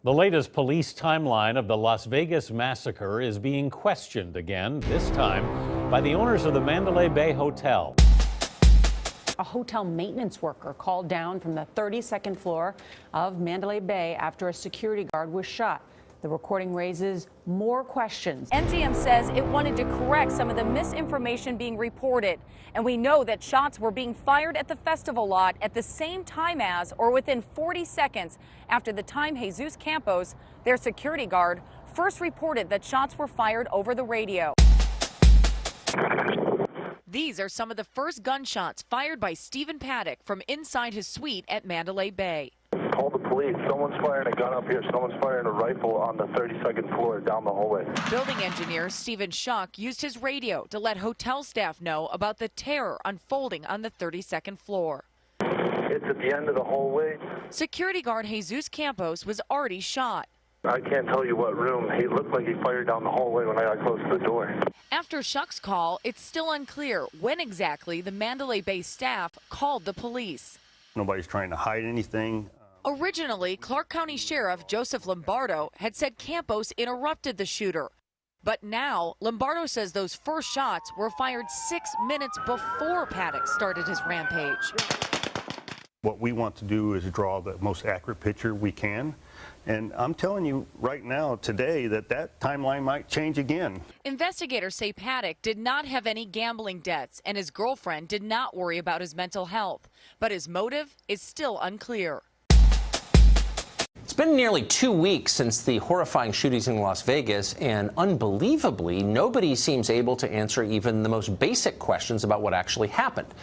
The latest police timeline of the Las Vegas massacre is being questioned again, this time by the owners of the Mandalay Bay Hotel. A hotel maintenance worker called down from the 32nd floor of Mandalay Bay after a security guard was shot. The recording raises more questions. MGM says it wanted to correct some of the misinformation being reported. And we know that shots were being fired at the festival lot at the same time as, or within 40 seconds after the time Jesus Campos, their security guard, first reported that shots were fired over the radio. These are some of the first gunshots fired by Stephen Paddock from inside his suite at Mandalay Bay. Call the police. Someone's firing a gun up here. Someone's firing a rifle on the 32nd floor down the hallway. Building engineer Stephen Schuck used his radio to let hotel staff know about the terror unfolding on the 32nd floor. It's at the end of the hallway. Security guard Jesus Campos was already shot. I can't tell you what room. He looked like he fired down the hallway when I got close to the door. After Schuck's call, it's still unclear when exactly the Mandalay Bay staff called the police. Nobody's trying to hide anything. Originally, Clark County Sheriff Joseph Lombardo had said Campos interrupted the shooter. But now, Lombardo says those first shots were fired 6 minutes before Paddock started his rampage. What we want to do is draw the most accurate picture we can. And I'm telling you right now, today, that timeline might change again. Investigators say Paddock did not have any gambling debts, and his girlfriend did not worry about his mental health. But his motive is still unclear. It's been nearly 2 weeks since the horrifying shootings in Las Vegas, and unbelievably, nobody seems able to answer even the most basic questions about what actually happened.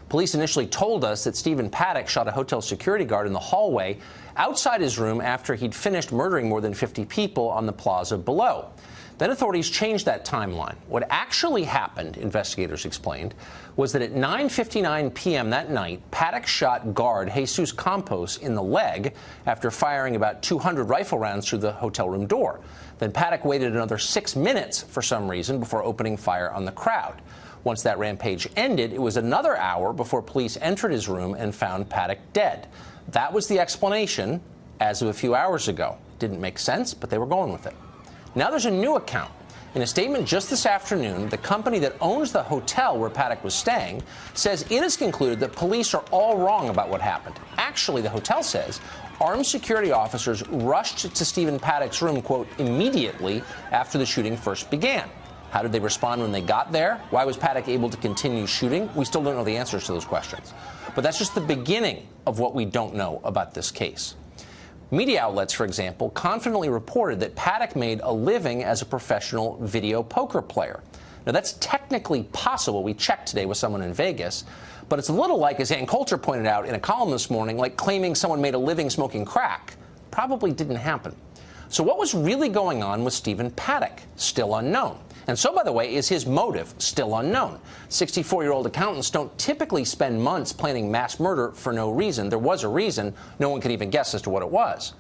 Police initially told us that Stephen Paddock shot a hotel security guard in the hallway outside his room after he'd finished murdering more than 50 people on the plaza below. Then authorities changed that timeline. What actually happened, investigators explained, was that at 9:59 p.m. that night, Paddock shot guard Jesus Campos in the leg after firing about 200 rifle rounds through the hotel room door. Then Paddock waited another 6 minutes for some reason before opening fire on the crowd. Once that rampage ended, it was another hour before police entered his room and found Paddock dead. That was the explanation as of a few hours ago. Didn't make sense, but they were going with it. Now there's a new account. In a statement just this afternoon, the company that owns the hotel where Paddock was staying says it has concluded that police are all wrong about what happened. Actually, the hotel says armed security officers rushed to Stephen Paddock's room, quote, immediately after the shooting first began. How did they respond when they got there? Why was Paddock able to continue shooting? We still don't know the answers to those questions. But that's just the beginning of what we don't know about this case. Media outlets, for example, confidently reported that Paddock made a living as a professional video poker player. Now, that's technically possible. We checked today with someone in Vegas. But it's a little like, as Ann Coulter pointed out in a column this morning, like claiming someone made a living smoking crack. Probably didn't happen. So what was really going on with Stephen Paddock? Still unknown. And so, by the way, is his motive still unknown. 64-year-old accountants don't typically spend months planning mass murder for no reason. There was a reason. No one can even guess as to what it was.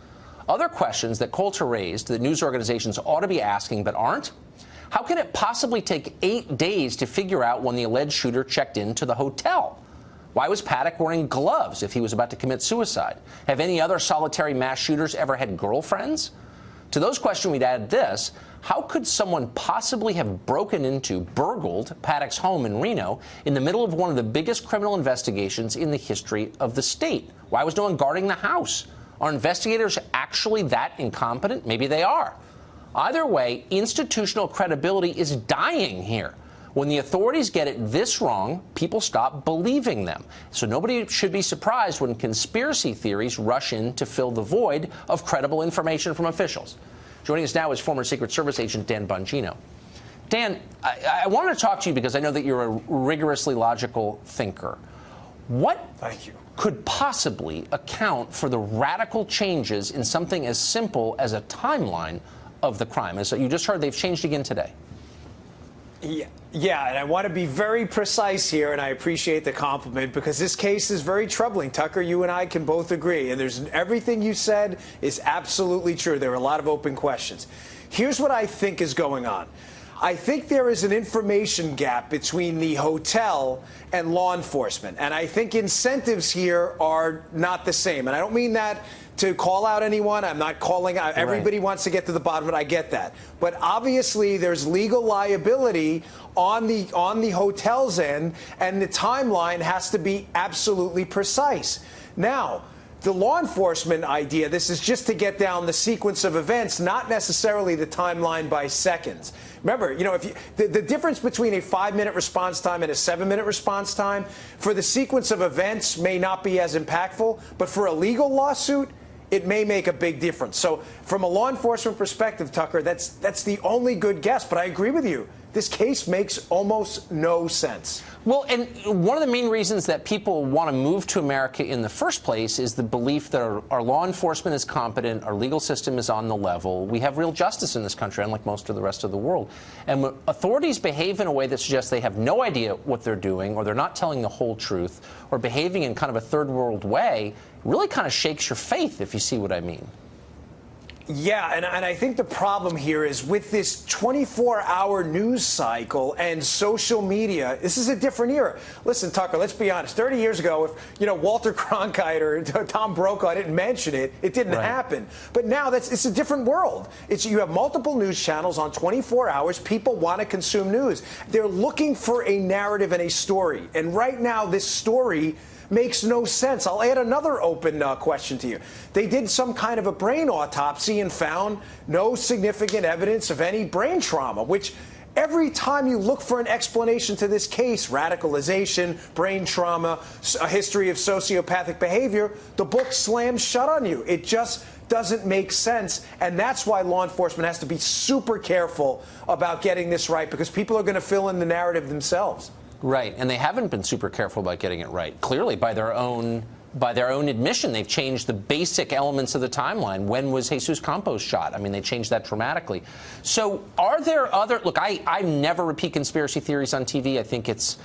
Other questions that Coulter raised that news organizations ought to be asking but aren't. How can it possibly take 8 days to figure out when the alleged shooter checked into the hotel? Why was Paddock wearing gloves if he was about to commit suicide? Have any other solitary mass shooters ever had girlfriends? To those questions, we'd add this. How could someone possibly have burgled Paddock's home in Reno in the middle of one of the biggest criminal investigations in the history of the state? Why was no one guarding the house? Are investigators actually that incompetent? Maybe they are. Either way, institutional credibility is dying here. When the authorities get it this wrong, people stop believing them. So nobody should be surprised when conspiracy theories rush in to fill the void of credible information from officials. Joining us now is former Secret Service agent Dan Bongino. Dan, I wanted to talk to you because I know that you're a rigorously logical thinker. What could possibly account for the radical changes in something as simple as a timeline of the crime? As you just heard, they've changed again today. Yeah, and I want to be very precise here, and I appreciate the compliment because this case is very troubling. Tucker, you and I can both agree, and everything you said is absolutely true. There are a lot of open questions. Here's what I think is going on. I think there is an information gap between the hotel and law enforcement, and I think incentives here are not the same. And I don't mean that to call out anyone. I'm not calling out. Everybody wants to get to the bottom of it. I get that. But obviously, there's legal liability on the hotel's end, and the timeline has to be absolutely precise. Now, the law enforcement idea, this is just to get down the sequence of events, not necessarily the timeline by seconds. Remember, the difference between a 5-minute response time and a 7-minute response time for the sequence of events may not be as impactful, but for a legal lawsuit, it may make a big difference. So from a law enforcement perspective, Tucker, that's the only good guess. But I agree with you. This case makes almost no sense. Well, and one of the main reasons that people want to move to America in the first place is the belief that our law enforcement is competent, our legal system is on the level. We have real justice in this country, unlike most of the rest of the world. And when authorities behave in a way that suggests they have no idea what they're doing, or they're not telling the whole truth, or behaving in kind of a third world way, really kind of shakes your faith, if you see what I mean. Yeah, and I think the problem here is with this 24-hour news cycle and social media, this is a different era. Listen, Tucker, let's be honest. 30 years ago, if Walter Cronkite or Tom Brokaw didn't mention it, it didn't happen. But now it's a different world. You have multiple news channels on 24 hours. People want to consume news. They're looking for a narrative and a story. And right now, this story makes no sense. I'll add another open question to you. They did some kind of a brain autopsy and found no significant evidence of any brain trauma, which every time you look for an explanation to this case, radicalization, brain trauma, a history of sociopathic behavior, the book slams shut on you. It just doesn't make sense. And that's why law enforcement has to be super careful about getting this right, because people are going to fill in the narrative themselves. Right, and they haven't been super careful about getting it right. Clearly, by their own admission, they've changed the basic elements of the timeline. When was Jesus Campos shot? I mean, they changed that dramatically. So are there other... Look, I never repeat conspiracy theories on TV. I think it's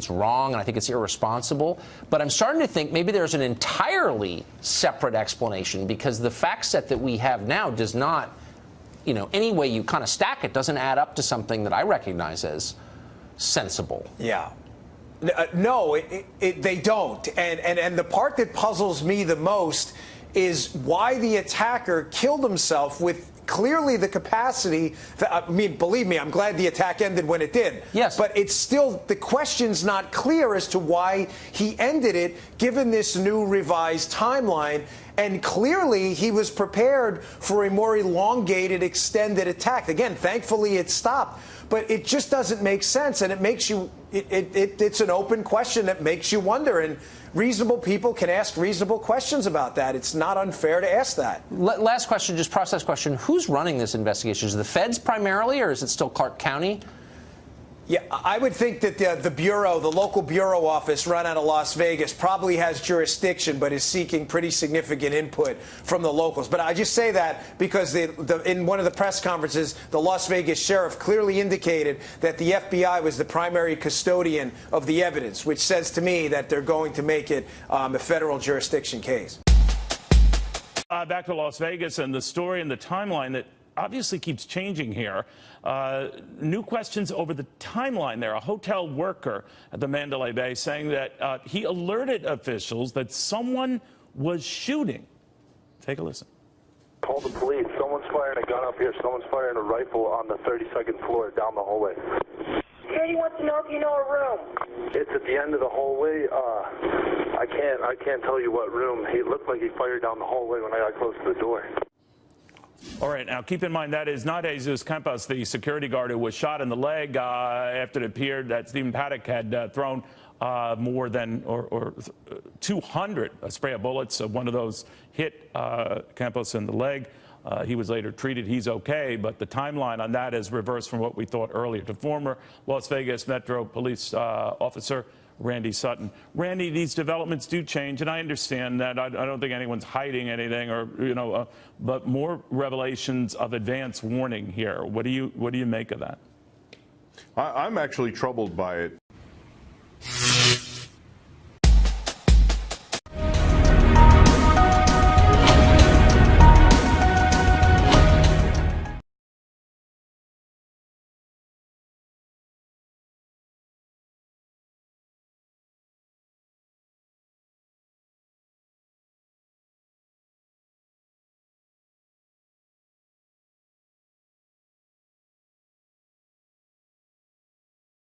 wrong, and I think it's irresponsible. But I'm starting to think maybe there's an entirely separate explanation, because the fact set that we have now does not, any way you kind of stack it, doesn't add up to something that I recognize as sensible. Yeah. No, they don't. And the part that puzzles me the most is why the attacker killed himself with clearly the capacity. I mean, believe me, I'm glad the attack ended when it did. Yes. But it's still, the question's not clear as to why he ended it, given this new revised timeline. And clearly, he was prepared for a more elongated, extended attack. Again, thankfully, it stopped. But it just doesn't make sense, and it makes you. It's an open question that makes you wonder. And reasonable people can ask reasonable questions about that. It's not unfair to ask that. Last question, just process question. Who's running this investigation? Is it the feds primarily, or is it still Clark County? Yeah, I would think that the bureau, the local bureau office run out of Las Vegas, probably has jurisdiction, but is seeking pretty significant input from the locals. But I just say that because in one of the press conferences, the Las Vegas sheriff clearly indicated that the FBI was the primary custodian of the evidence, which says to me that they're going to make it a federal jurisdiction case. Back to Las Vegas and the story and the timeline that obviously keeps changing here. New questions over the timeline there. A hotel worker at the Mandalay Bay saying that he alerted officials that someone was shooting. Take a listen. Call the police. Someone's firing a gun up here. Someone's firing a rifle on the 32nd floor down the hallway. He wants to know if you know a room. It's at the end of the hallway. I can't tell you what room. He looked like he fired down the hallway when I got close to the door. All right, now keep in mind that is not Jesus Campos, the security guard who was shot in the leg after it appeared that Stephen Paddock had thrown more than 200 spray of bullets. One of those hit Campos in the leg. He was later treated. He's okay, but the timeline on that is reversed from what we thought earlier. To former Las Vegas Metro Police officer Randy Sutton. Randy, these developments do change, and I understand that. I don't think anyone's hiding anything, or but more revelations of advance warning here. What do you make of that? I'm actually troubled by it.